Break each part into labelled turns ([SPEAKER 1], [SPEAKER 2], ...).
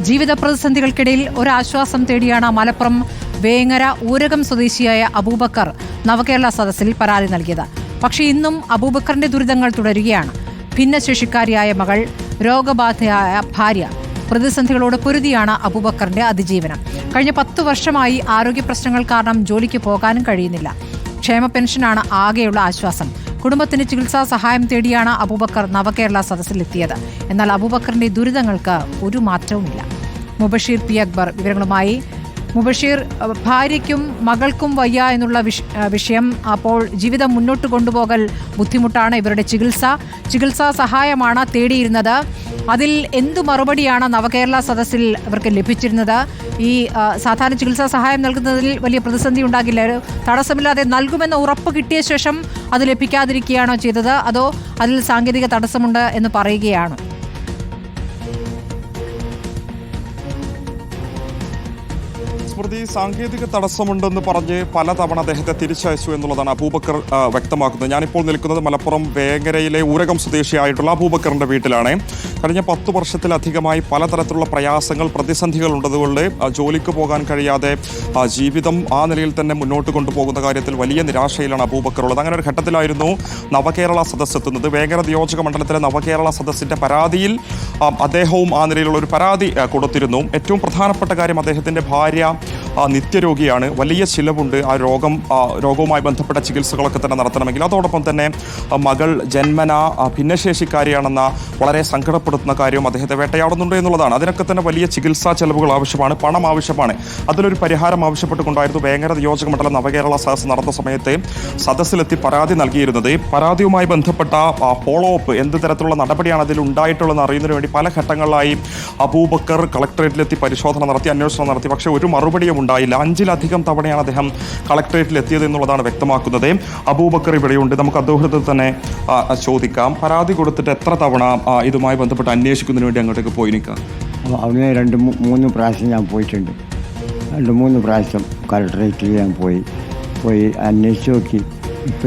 [SPEAKER 1] ജീവിത പ്രതിസന്ധികൾക്കിടയിൽ ഒരാശ്വാസം തേടിയാണ് മലപ്പുറം വേങ്ങര ഊരകം സ്വദേശിയായ അബൂബക്കർ നവകേരള സദസ്സിൽ പരാതി നൽകിയത്. പക്ഷേ ഇന്നും അബൂബക്കറിന്റെ ദുരിതങ്ങൾ തുടരുകയാണ്. ഭിന്നശേഷിക്കാരിയായ മകൾ, രോഗബാധയായ ഭാര്യ, പ്രതിസന്ധികളോട് പൊരുതിയാണ് അബൂബക്കറിന്റെ അതിജീവനം. കഴിഞ്ഞ 10 വർഷമായി ആരോഗ്യ പ്രശ്നങ്ങൾ കാരണം ജോലിക്ക് പോകാനും കഴിയുന്നില്ല. ക്ഷേമ പെൻഷനാണ് ആകെയുള്ള ആശ്വാസം. കുടുംബത്തിന് ചികിത്സാ സഹായം തേടിയാണ് അബൂബക്കർ നവകേരള സദസ്സിലെത്തിയത്. എന്നാൽ അബൂബക്കറിന്റെ ദുരിതങ്ങൾക്ക് ഒരു മാറ്റവുമില്ല. മുബഷീർ പി അക്ബർ വിവരങ്ങളുമായി. മുബഷീർ, ഭാര്യയ്ക്കും മകൾക്കും വയ്യ എന്നുള്ള വിഷയം, അപ്പോൾ ജീവിതം മുന്നോട്ട് കൊണ്ടുപോകൽ ബുദ്ധിമുട്ടാണ്. ഇവരുടെ ചികിത്സാ സഹായമാണ് തേടിയിരുന്നത്. അതിൽ എന്തു മറുപടിയാണ് നവകേരള സദസ്സിൽ ഇവർക്ക് ലഭിച്ചിരുന്നത്? ഈ സാധാരണ ചികിത്സാ സഹായം നൽകുന്നതിൽ വലിയ പ്രതിസന്ധി ഉണ്ടാകില്ല, തടസ്സമില്ലാതെ നൽകുമെന്ന് ഉറപ്പ് കിട്ടിയ ശേഷം അത് ലഭിക്കാതിരിക്കുകയാണോ ചെയ്തത്, അതോ അതിൽ സാങ്കേതിക തടസ്സമുണ്ട് എന്ന് പറയുകയാണോ?
[SPEAKER 2] സ്മൃതി, സാങ്കേതിക തടസ്സമുണ്ടെന്ന് പറഞ്ഞ് പലതവണ അദ്ദേഹത്തെ തിരിച്ചയച്ചു എന്നുള്ളതാണ് അബൂബക്കർ വ്യക്തമാക്കുന്നത്. ഞാനിപ്പോൾ നിൽക്കുന്നത് മലപ്പുറം വേങ്ങരയിലെ ഊരകം സ്വദേശിയായിട്ടുള്ള അബൂബക്കറിന്റെ വീട്ടിലാണ്. കഴിഞ്ഞ 10 വർഷത്തിലധികമായി പലതരത്തിലുള്ള പ്രയാസങ്ങൾ, പ്രതിസന്ധികൾ ഉള്ളതുകൊണ്ട് ജോലിക്ക് പോകാൻ കഴിയാതെ ജീവിതം ആ നിലയിൽ തന്നെ മുന്നോട്ട് കൊണ്ടുപോകുന്ന കാര്യത്തിൽ വലിയ നിരാശയിലാണ് അബൂബക്കർ ഉള്ളത്. അങ്ങനെ ഒരു ഘട്ടത്തിലായിരുന്നു നവകേരള സദസ്സ് എത്തുന്നത്. വേങ്ങര നിയോജക മണ്ഡലത്തിലെ നവകേരള സദസ്സിന്റെ പരാതിയിൽ അദ്ദേഹവും ആ നിലയിലുള്ള ഒരു പരാതി കൊടുത്തിരുന്നു. ഏറ്റവും പ്രധാനപ്പെട്ട കാര്യം, അദ്ദേഹത്തിന്റെ ഭാര്യ നിത്യരോഗിയാണ്, വലിയ ചിലവുണ്ട് ആ രോഗവുമായി ബന്ധപ്പെട്ട ചികിത്സകളൊക്കെ തന്നെ നടത്തണമെങ്കിൽ. അതോടൊപ്പം തന്നെ മകൾ ജന്മന ഭിന്നശേഷിക്കാരിയാണെന്ന വളരെ സങ്കടപ്പെടുത്തുന്ന കാര്യവും അദ്ദേഹത്തെ വേട്ടയാടുന്നുണ്ട് എന്നുള്ളതാണ്. അതിനൊക്കെ തന്നെ വലിയ ചികിത്സാ ചെലവുകൾ ആവശ്യമാണ്, പണം ആവശ്യമാണ്. അതിലൊരു പരിഹാരം ആവശ്യപ്പെട്ടുകൊണ്ടായിരുന്നു വേങ്ങര നിയോജക മണ്ഡലം നവകേരള സദസ്സ് നടന്ന സമയത്ത് സദസ്സിലെത്തി പരാതി നൽകിയിരുന്നത്. പരാതിയുമായി ബന്ധപ്പെട്ട ഫോളോ അപ്പ്, എന്ത് തരത്തിലുള്ള നടപടിയാണ് അതിൽ ഉണ്ടായിട്ടുള്ളതെന്ന് അറിയുന്നതിന് വേണ്ടി പല ഘട്ടങ്ങളിലായി അബൂബക്കർ കളക്ടറേറ്റിലെത്തി പരിശോധന നടത്തി, അന്വേഷണം നടത്തി. പക്ഷേ ഒരു മറുപടിയും ഉണ്ടായില്ല. 5-ലധികം തവണയാണ് അദ്ദേഹം കളക്ടറേറ്റിൽ എത്തിയത് എന്നുള്ളതാണ് വ്യക്തമാക്കുന്നത്. അബൂബക്കർ ഇവിടെയുണ്ട്, നമുക്ക് അദ്ദേഹത്തിൽ തന്നെ ചോദിക്കാം. പരാതി കൊടുത്തിട്ട് എത്ര തവണ ഇതുമായി ബന്ധപ്പെട്ട് അന്വേഷിക്കുന്നതിന് വേണ്ടി അങ്ങോട്ടേക്ക് പോയി നിൽക്കാം?
[SPEAKER 3] അവിടെ 2-3 പ്രാവശ്യം ഞാൻ പോയിട്ടുണ്ട്. 2-3 പ്രാവശ്യം കളക്ടറേറ്റിൽ ഞാൻ പോയി അന്വേഷിച്ച് നോക്കി.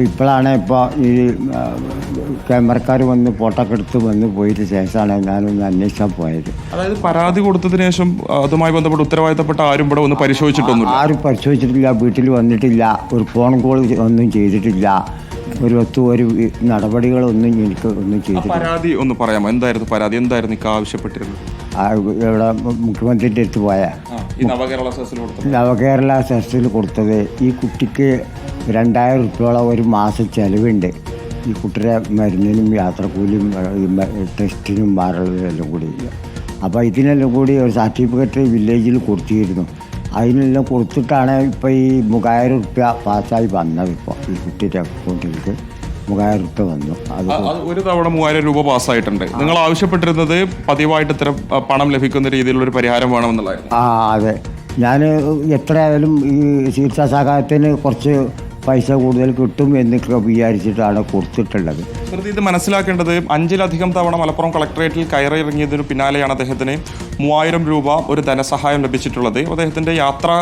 [SPEAKER 3] ഇപ്പോഴാണ് ഈ ക്യാമറക്കാർ വന്ന് ഫോട്ടോ ഒക്കെ എടുത്ത് പോയിട്ട് ശേഷമാണ് ഞാനൊന്ന് അന്വേഷിക്കാൻ പോയത്.
[SPEAKER 2] അതായത് പരാതി കൊടുത്തതിന് ശേഷം അതുമായി ബന്ധപ്പെട്ട് ഉത്തരവാദിത്തപ്പെട്ട ആരും ഇവിടെ ഒന്ന് പരിശോധിച്ചിട്ടൊന്നും?
[SPEAKER 3] ആരും പരിശോധിച്ചിട്ടില്ല, വീട്ടിൽ വന്നിട്ടില്ല, ഒരു ഫോൺ കോൾ ഒന്നും ചെയ്തിട്ടില്ല, ഒരു നടപടികളൊന്നും എനിക്ക് ഒന്നും ചെയ്തിട്ടില്ല.
[SPEAKER 2] പരാതി ഒന്ന് പറയാമോ? എന്തായിരുന്നു പരാതി? എന്തായിരുന്നു ആവശ്യപ്പെട്ടിരുന്നത്?
[SPEAKER 3] ഇവിടെ മുഖ്യമന്ത്രിയുടെ അടുത്ത് പോയ നവകേരള സദസ്സിൽ കൊടുത്തത്, ഈ കുട്ടിക്ക് 2000 രൂപയോളം ഒരു മാസം ചെലവുണ്ട്. ഈ കുട്ടിയുടെ മരുന്നിനും യാത്രക്കൂലിയും ടെസ്റ്റിനും മാറലും കൂടി. അപ്പോൾ ഇതിനെല്ലാം കൂടി ഒരു സർട്ടിഫിക്കറ്റ് വില്ലേജിൽ കൊടുത്തിരുന്നു. അതിനെല്ലാം കൊടുത്തിട്ടാണ് ഇപ്പോൾ ഈ 3000 രൂപ പാസ്സായി വന്നത്. ഇപ്പോൾ ഈ കുട്ടിയുടെ അക്കൗണ്ടിലേക്ക് 3000 രൂപ വന്നു. അത്
[SPEAKER 2] ഒരു തവണ 3000 രൂപ പാസ്സായിട്ടുണ്ട്. നിങ്ങൾ ആവശ്യപ്പെട്ടിരുന്നത് പതിവായിട്ട് ഇത്തരം പണം ലഭിക്കുന്ന രീതിയിലുള്ളൊരു പരിഹാരം വേണമെന്നുള്ളതായിരുന്നു.
[SPEAKER 3] അതെ. ഞാൻ എത്രയായാലും ഈ ചികിത്സാ സഹായത്തിന് കുറച്ച് പൈസ കൂടുതൽ കിട്ടും എന്നൊക്കെ വിചാരിച്ചിട്ടാണ് കൊടുത്തിട്ടുള്ളത്.
[SPEAKER 2] ഇത് മനസ്സിലാക്കേണ്ടത്, 5-ലധികം തവണ മലപ്പുറം കളക്ടറേറ്റിൽ കയറിയിറങ്ങിയതിനു പിന്നാലെയാണ് അദ്ദേഹത്തിന് 3000 രൂപ ഒരു ധനസഹായം ലഭിച്ചിട്ടുള്ളത്. അദ്ദേഹത്തിൻ്റെ യാത്രാ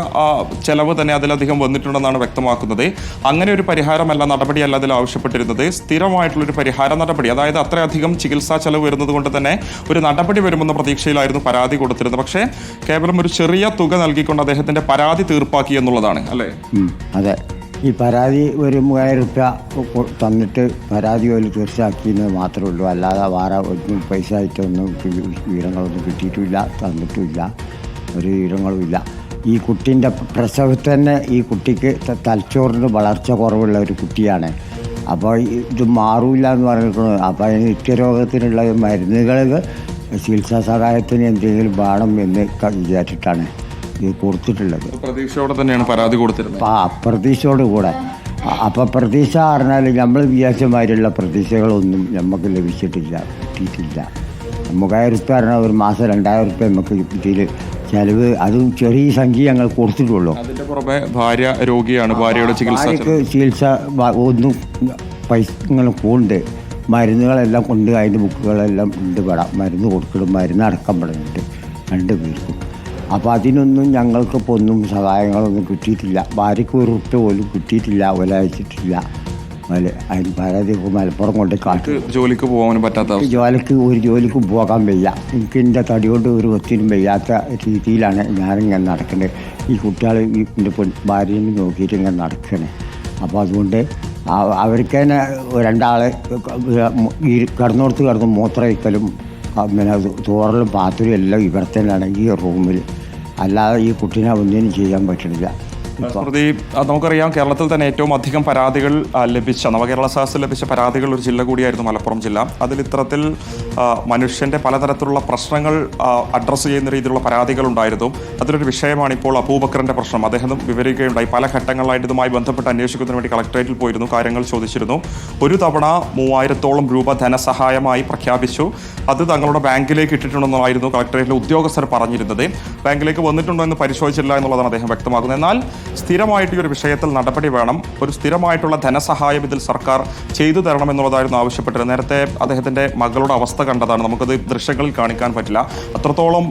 [SPEAKER 2] ചെലവ് തന്നെ അതിലധികം വന്നിട്ടുണ്ടെന്നാണ് വ്യക്തമാക്കുന്നത്. അങ്ങനെ ഒരു പരിഹാരമല്ല, നടപടിയല്ല അതിൽ ആവശ്യപ്പെട്ടിരുന്നത്. സ്ഥിരമായിട്ടുള്ളൊരു പരിഹാര നടപടി, അതായത് അത്രയധികം ചികിത്സാ ചെലവ് വരുന്നത് കൊണ്ട് തന്നെ ഒരു നടപടി വരുമെന്ന പ്രതീക്ഷയിലായിരുന്നു പരാതി കൊടുത്തിരുന്നത്. പക്ഷേ കേവലം ഒരു ചെറിയ തുക നൽകിക്കൊണ്ട് അദ്ദേഹത്തിൻ്റെ പരാതി തീർപ്പാക്കി എന്നുള്ളതാണ്, അല്ലേ?
[SPEAKER 3] അതെ. ഈ പരാതി ഒരു 3000 രൂപ തന്നിട്ട് പരാതി പോലും തീർച്ചയാക്കിയെന്ന് മാത്രമേ ഉള്ളൂ. അല്ലാതെ വേറെ ഒന്നും പൈസ ആയിട്ടൊന്നും വിവരങ്ങളൊന്നും കിട്ടിയിട്ടുമില്ല, തന്നിട്ടുമില്ല, ഒരു വിവരങ്ങളുമില്ല. ഈ കുട്ടീൻ്റെ പ്രസവത്തിൽ തന്നെ ഈ കുട്ടിക്ക് തലച്ചോറിന് വളർച്ച കുറവുള്ള ഒരു കുട്ടിയാണ്. അപ്പോൾ ഇത് മാറില്ല എന്ന് പറഞ്ഞിരിക്കുന്നത്. അപ്പോൾ അതിന് നിത്യരോഗത്തിനുള്ള മരുന്നുകൾ, ചികിത്സാ സഹായത്തിന് എന്തെങ്കിലും വേണം എന്ന് വിചാരിച്ചിട്ടാണ് ഇത് കൊടുത്തിട്ടുള്ളത്.
[SPEAKER 2] പ്രതീക്ഷയോടെ തന്നെയാണ് പരാതി കൊടുത്തിരുന്നത്.
[SPEAKER 3] പ്രതീക്ഷയോട് കൂടെ. അപ്പോൾ പ്രതീക്ഷ പറഞ്ഞാൽ നമ്മൾ വിചാരിച്ചമാതിരിയുള്ള പ്രതീക്ഷകളൊന്നും നമുക്ക് ലഭിച്ചിട്ടില്ല, കിട്ടിയിട്ടില്ല. 3000 രൂപ പറഞ്ഞാൽ ഒരു മാസം 2000 രൂപ നമുക്ക് ഇതിൽ ചിലവ്, അതും ചെറിയ സംഖ്യ ഞങ്ങൾ കൊടുത്തിട്ടുള്ളൂ.
[SPEAKER 2] അതിൻ്റെ പുറമെ ഭാര്യ രോഗിയാണ്, ഭാര്യയുടെ
[SPEAKER 3] ചികിത്സ ഒന്നും പൈസ ഇങ്ങനെ പോകുന്നുണ്ട്. മരുന്നുകളെല്ലാം കൊണ്ട് അതിൻ്റെ ബുക്കുകളെല്ലാം ഉണ്ട്. മരുന്ന് കൊടുക്കണം, മരുന്ന് അടക്കം പെടുന്നുണ്ട് 2 പേർക്കും. അപ്പോൾ അതിനൊന്നും ഞങ്ങൾക്കിപ്പോൾ ഒന്നും സഹായങ്ങളൊന്നും കിട്ടിയിട്ടില്ല. ഭാര്യയ്ക്ക് 1 രൂപ പോലും കിട്ടിയിട്ടില്ല, ഒരാഴ്ചിട്ടില്ല. അതിന് പരാതി മലപ്പുറം കൊണ്ട് കാട്ടി.
[SPEAKER 2] ജോലിക്ക് പോകാൻ പറ്റാത്ത
[SPEAKER 3] ഒരു ജോലിക്കും പോകാൻ വയ്യ. എനിക്ക് എൻ്റെ തടി കൊണ്ട് ഒരു ഒത്തിനും വയ്യാത്ത രീതിയിലാണ് ഞാനിങ്ങനെ നടക്കുന്നത്. ഈ കുട്ടികൾ എൻ്റെ ഭാര്യനെ നോക്കിയിട്ട് ഇങ്ങനെ നടക്കണേ. അപ്പോൾ അതുകൊണ്ട് അവർക്ക് തന്നെ രണ്ടാൾ കിടന്ന് മൂത്രയിക്കലും പിന്നെ തോറലും പാത്രവും എല്ലാം ഇവിടെ തന്നെയാണ് ഈ റൂമിൽ. അല്ലാതെ ഈ കുട്ടീനെ ഒന്നിനും ചെയ്യാൻ പറ്റണില്ല.
[SPEAKER 2] സ്മൃതി, നമുക്കറിയാം കേരളത്തിൽ തന്നെ ഏറ്റവും അധികം പരാതികൾ ലഭിച്ച നവകേരള സദസ്സിൽ ലഭിച്ച പരാതികൾ ഒരു ജില്ല കൂടിയായിരുന്നു മലപ്പുറം ജില്ല. അതിൽ ഇത്തരത്തിൽ മനുഷ്യൻ്റെ പലതരത്തിലുള്ള പ്രശ്നങ്ങൾ അഡ്രസ്സ് ചെയ്യുന്ന രീതിയിലുള്ള പരാതികൾ ഉണ്ടായിരുന്നു. അതിലൊരു വിഷയമാണ് ഇപ്പോൾ അബൂബക്കറിൻ്റെ പ്രശ്നം. അദ്ദേഹം വിവരിക്കുകയുണ്ടായി. പല ഘട്ടങ്ങളായിട്ട് ഇതുമായി ബന്ധപ്പെട്ട് അന്വേഷിക്കുന്നതിന് വേണ്ടി കളക്ടറേറ്റിൽ പോയിരുന്നു, കാര്യങ്ങൾ ചോദിച്ചിരുന്നു. ഒരു തവണ 3000-ഓളം രൂപ ധനസഹായമായി പ്രഖ്യാപിച്ചു. അത് തങ്ങളുടെ ബാങ്കിലേക്ക് ഇട്ടിട്ടുണ്ടെന്നായിരുന്നു കളക്ടറേറ്റിലെ ഉദ്യോഗസ്ഥർ പറഞ്ഞിരുന്നത്. ബാങ്കിലേക്ക് വന്നിട്ടുണ്ടോ എന്ന് പരിശോധിച്ചില്ല എന്നുള്ളതാണ് അദ്ദേഹം വ്യക്തമാക്കുന്നത്. എന്നാൽ സ്ഥിരമായിട്ട് ഈ ഒരു വിഷയത്തിൽ നടപടി വേണം, ഒരു സ്ഥിരമായിട്ടുള്ള ധനസഹായം ഇതിൽ സർക്കാർ ചെയ്തു തരണമെന്നുള്ളതായിരുന്നു ആവശ്യപ്പെട്ടത്. നേരത്തെ അദ്ദേഹത്തിൻ്റെ മകളുടെ അവസ്ഥ കണ്ടതാണ്, നമുക്കത് ദൃശ്യങ്ങളിൽ കാണിക്കാൻ പറ്റില്ല. അത്രത്തോളം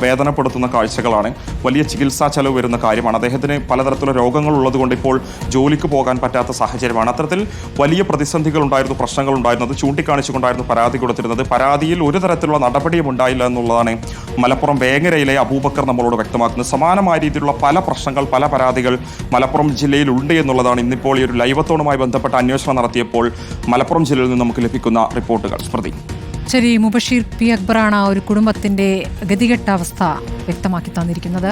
[SPEAKER 2] വേദനപ്പെടുത്തുന്ന കാഴ്ചകളാണ്. വലിയ ചികിത്സാ ചെലവ് വരുന്ന കാര്യമാണ്. അദ്ദേഹത്തിന് പലതരത്തിലുള്ള രോഗങ്ങൾ ഉള്ളതുകൊണ്ട് ഇപ്പോൾ ജോലിക്ക് പോകാൻ പറ്റാത്ത സാഹചര്യമാണ്. അത്തരത്തിൽ വലിയ പ്രതിസന്ധികൾ ഉണ്ടായിരുന്നു, പ്രശ്നങ്ങൾ ഉണ്ടായിരുന്നു. അത് ചൂണ്ടിക്കാണിച്ചുകൊണ്ടായിരുന്നു പരാതി കൊടുത്തിരുന്നത്. പരാതിയിൽ ഒരു തരത്തിലുള്ള നടപടിയും ഉണ്ടായില്ല എന്നുള്ളതാണ് മലപ്പുറം വേങ്ങരയിലെ അബൂബക്കർ നമ്മളോട് വ്യക്തമാക്കുന്നത്. സമാനമായ രീതിയിലുള്ള പല പ്രശ്നങ്ങൾ, പല പരാതികൾ മലപ്പുറം ജില്ലയിൽ ഉണ്ട് എന്നുള്ളതാണ് ഇന്നിപ്പോൾ ഈ ഒരു ലൈവത്തോണുമായി ബന്ധപ്പെട്ട അന്വേഷണം നടത്തിയപ്പോൾ മലപ്പുറം ജില്ലയിൽ നിന്ന് നമുക്ക് ലഭിക്കുന്ന റിപ്പോർട്ടുകൾ. സ്മൃതി.
[SPEAKER 1] ശരി, മുബഷീർ പി അക്ബറാണ് ഒരു കുടുംബത്തിന്റെ ഗതികെട്ട അവസ്ഥ വ്യക്തമാക്കി തന്നിരിക്കുന്നത്.